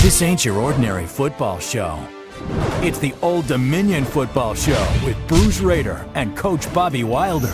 This ain't your ordinary football show. It's the Old Dominion Football Show with Bruce Rader and Coach Bobby Wilder.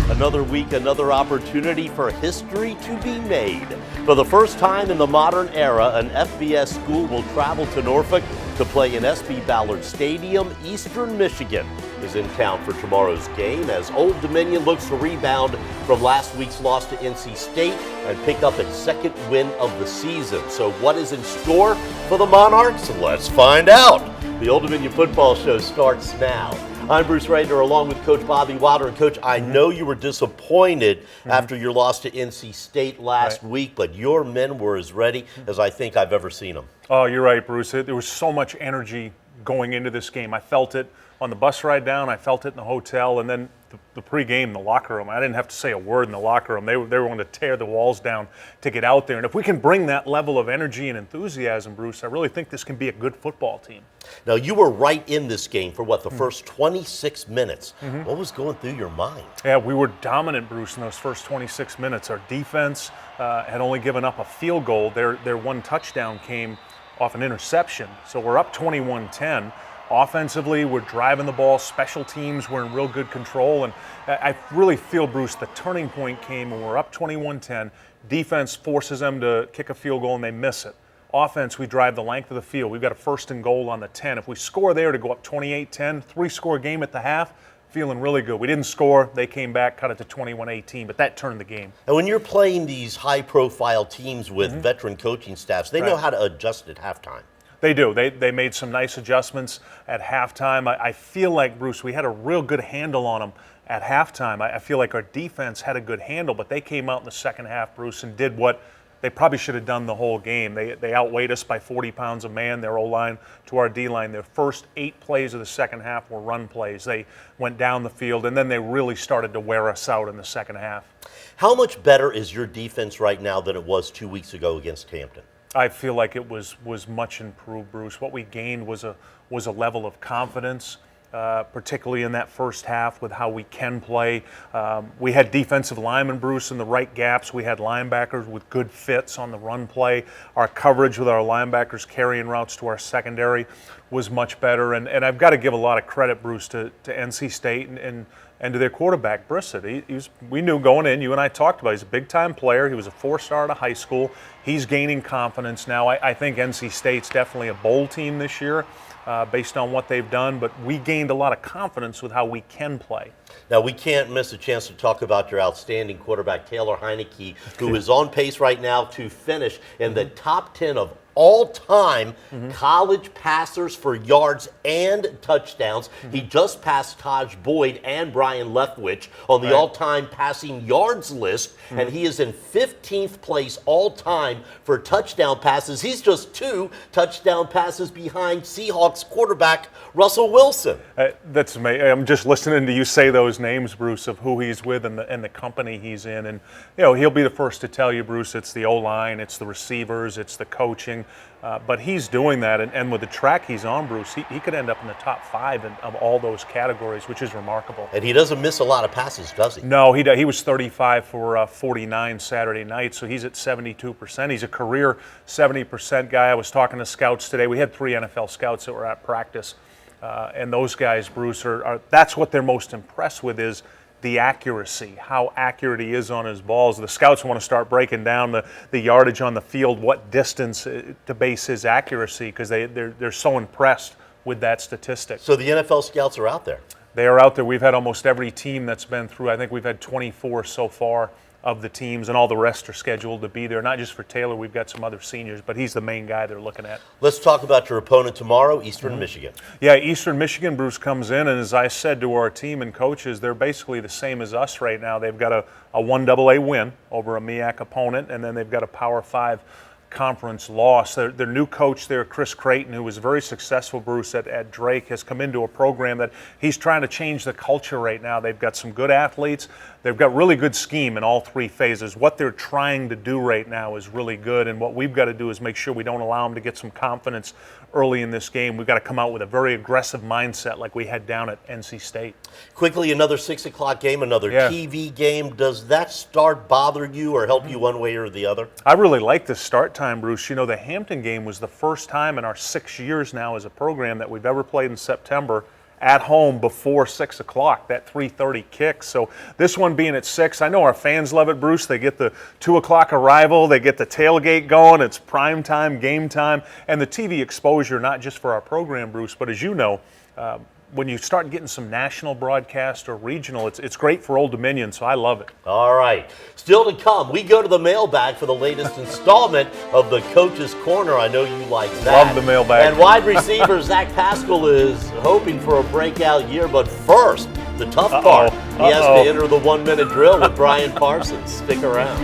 Another week, another opportunity for history to be made. For the first time in the modern era, an FBS school will travel to Norfolk to play in SB Ballard Stadium. Eastern Michigan is in town for tomorrow's game as Old Dominion looks to rebound from last week's loss to NC State and pick up its second win of the season. So what is in store for the Monarchs? Let's find out. The Old Dominion Football Show starts now. I'm Bruce Rader along with Coach Bobby Wilder. And Coach, I know you were disappointed after your loss to NC State last week, but your men were as ready as I think I've ever seen them. Oh, you're right, Bruce. There was so much energy going into this game. I felt it on the bus ride down. I felt it in the hotel, and then the pregame in the locker room. I didn't have to say a word in the locker room. They were going to tear the walls down to get out there. And if we can bring that level of energy and enthusiasm, Bruce, I really think this can be a good football team. Now, you were right in this game for the first 26 minutes. What was going through your mind? Yeah, we were dominant, Bruce, in those first 26 minutes. Our defense had only given up a field goal. Their one touchdown came off an interception. So we're up 21-10. Offensively, we're driving the ball. Special teams were in real good control. And I really feel, Bruce, the turning point came when we're up 21-10. Defense forces them to kick a field goal and they miss it. Offense, we drive the length of the field. We've got a first and goal on the 10. If we score there to go up 28-10, three-score game at the half, feeling really good. We didn't score. They came back, cut it to 21-18, but that turned the game. And when you're playing these high-profile teams with veteran coaching staffs, they know how to adjust at halftime. They do. They made some nice adjustments at halftime. I feel like, Bruce, we had a real good handle on them at halftime. I feel like our defense had a good handle, but they came out in the second half, Bruce, and did what they probably should have done the whole game. They outweighed us by 40 pounds a man, their O-line to our D-line. Their first 8 plays of the second half were run plays. They went down the field, and then they really started to wear us out in the second half. How much better is your defense right now than it was 2 weeks ago against Hampton? I feel like it was much improved, Bruce. What we gained was a level of confidence, particularly in that first half with how we can play. We had defensive linemen, Bruce, in the right gaps. We had linebackers with good fits on the run play. Our coverage with our linebackers carrying routes to our secondary was much better. And I've got to give a lot of credit, Bruce, to NC State and to their quarterback, Brissett. We knew going in, you and I talked about, he's a big-time player. He was a 4-star out of high school. He's gaining confidence now. I think NC State's definitely a bowl team this year based on what they've done, but we gained a lot of confidence with how we can play. Now, we can't miss a chance to talk about your outstanding quarterback, Taylor Heineke, who is on pace right now to finish in the top 10 of all-time college passers for yards and touchdowns. He just passed Taj Boyd and Brian Leftwich on the all-time passing yards list, and he is in 15th place all-time for touchdown passes. He's just 2 touchdown passes behind Seahawks quarterback Russell Wilson. That's amazing. I'm just listening to you say those names, Bruce, of who he's with and the company he's in. And, he'll be the first to tell you, Bruce, it's the O-line, it's the receivers, it's the coaching. But he's doing that, and with the track he's on, Bruce, he could end up in the top 5 of all those categories, which is remarkable. And he doesn't miss a lot of passes, does he? No, he was 35 for 49 Saturday night, so he's at 72%. He's a career 70% guy. I was talking to scouts today. We had 3 NFL scouts that were at practice, and those guys, Bruce, that's what they're most impressed with is the accuracy, how accurate he is on his balls. The scouts want to start breaking down the yardage on the field, what distance to base his accuracy, because they're so impressed with that statistic. So the NFL scouts are out there? They are out there. We've had almost every team that's been through. I think we've had 24 so far of the teams, and all the rest are scheduled to be there. Not just for Taylor, we've got some other seniors, but he's the main guy they're looking at. Let's talk about your opponent tomorrow, Eastern Michigan. Yeah, Eastern Michigan, Bruce, comes in, and as I said to our team and coaches, they're basically the same as us right now. They've got a 1AA win over a MEAC opponent, and then they've got a Power 5 conference loss. Their new coach there, Chris Creighton, who was very successful, Bruce, at Drake, has come into a program that he's trying to change the culture right now. They've got some good athletes. They've got really good scheme in all 3 phases. What they're trying to do right now is really good, and what we've got to do is make sure we don't allow them to get some confidence early in this game. We've got to come out with a very aggressive mindset like we had down at NC State. Quickly, another 6 o'clock game, another TV game. Does that start bother you or help you one way or the other? I really like the start time time, Bruce, you know, the Hampton game was the first time in our 6 years now as a program that we've ever played in September at home before 6 o'clock, that 3:30 kick. So this one being at 6, I know our fans love it, Bruce. They get the 2 o'clock arrival, they get the tailgate going, it's prime time, game time, and the TV exposure, not just for our program, Bruce, but as you know, when you start getting some national broadcast or regional, it's great for Old Dominion, so I love it. All right. Still to come, we go to the mailbag for the latest installment of the Coach's Corner. I know you like that. Love the mailbag. And wide receiver Zach Pascal is hoping for a breakout year, but first, the tough part. He has to enter the 1-minute drill with Brian Parsons. Stick around.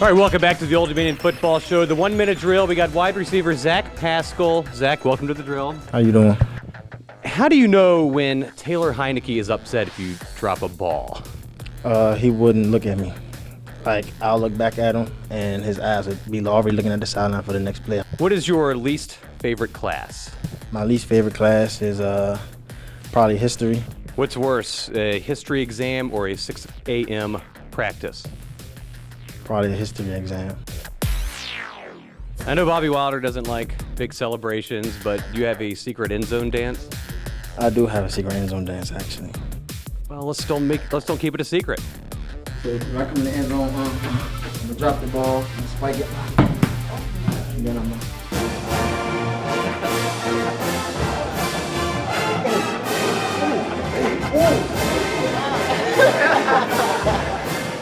All right, welcome back to the Old Dominion Football Show. The 1-minute drill. We got wide receiver Zach Pascal. Zach, welcome to the drill. How you doing? How do you know when Taylor Heineke is upset if you drop a ball? He wouldn't look at me. Like, I'll look back at him, and his eyes would be already looking at the sideline for the next play. What is your least favorite class? My least favorite class is probably history. What's worse, a history exam or a 6 a.m. practice? Probably a history exam. I know Bobby Wilder doesn't like big celebrations, but you have a secret end zone dance? I do have a secret end zone dance, actually. Well, let's don't keep it a secret. So if I come in the end zone, I'm gonna drop the ball and spike it, and then I'm gonna...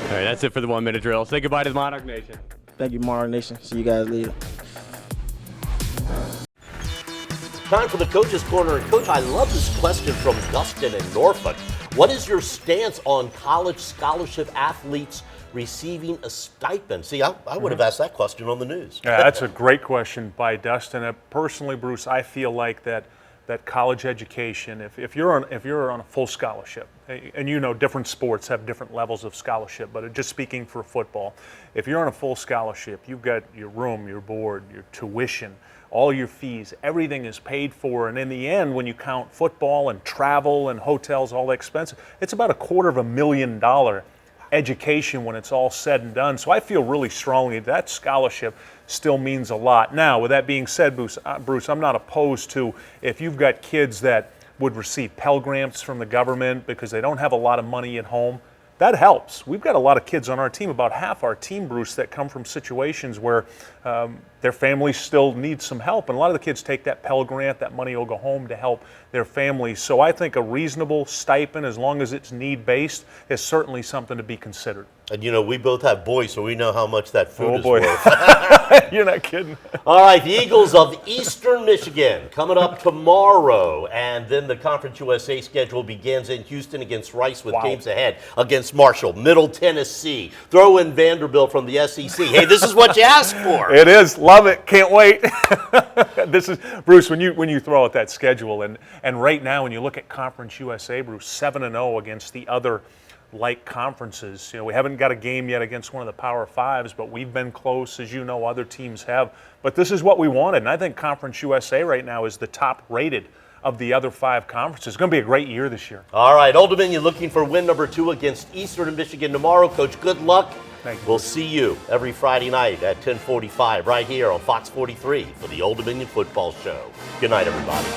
All right, that's it for the 1-minute drill. Say goodbye to the Monarch Nation. Thank you, Monarch Nation. See you guys later. Time for the Coach's Corner. And Coach, I love this question from Dustin in Norfolk. What is your stance on college scholarship athletes receiving a stipend? See, I would have asked that question on the news. Yeah, that's a great question by Dustin. Personally, Bruce, I feel like that college education, if you're on a full scholarship, and you know different sports have different levels of scholarship, but just speaking for football, if you're on a full scholarship, you've got your room, your board, your tuition, all your fees, everything is paid for, and in the end, when you count football and travel and hotels, all the expenses, it's about $250,000 education when it's all said and done. So I feel really strongly that scholarship still means a lot. Now, with that being said, Bruce, I'm not opposed to if you've got kids that would receive Pell Grants from the government because they don't have a lot of money at home. That helps. We've got a lot of kids on our team, about half our team, Bruce, that come from situations where their families still need some help. And a lot of the kids take that Pell Grant, that money will go home to help their families. So I think a reasonable stipend, as long as it's need-based, is certainly something to be considered. And you know, we both have boys, so we know how much that food is boy. worth. You're not kidding. All right, the Eagles of Eastern Michigan coming up tomorrow, and then the Conference USA schedule begins in Houston against Rice with games ahead against Marshall, Middle Tennessee. Throw in Vanderbilt from the SEC. Hey, this is what you asked for. It is. Love it. Can't wait. This is Bruce. When you throw out that schedule, and right now when you look at Conference USA, Bruce, 7-0 against the other like conferences. You know, we haven't got a game yet against one of the Power Fives, but we've been close, as you know, other teams have. But this is what we wanted, and I think Conference USA right now is the top rated of the other 5 conferences. It's going to be a great year this year. All right, Old Dominion looking for win number 2 against Eastern Michigan tomorrow. Coach, good luck. Thank you. We'll see you every Friday night at 10:45 right here on Fox 43 for the Old Dominion Football Show. Good night, everybody.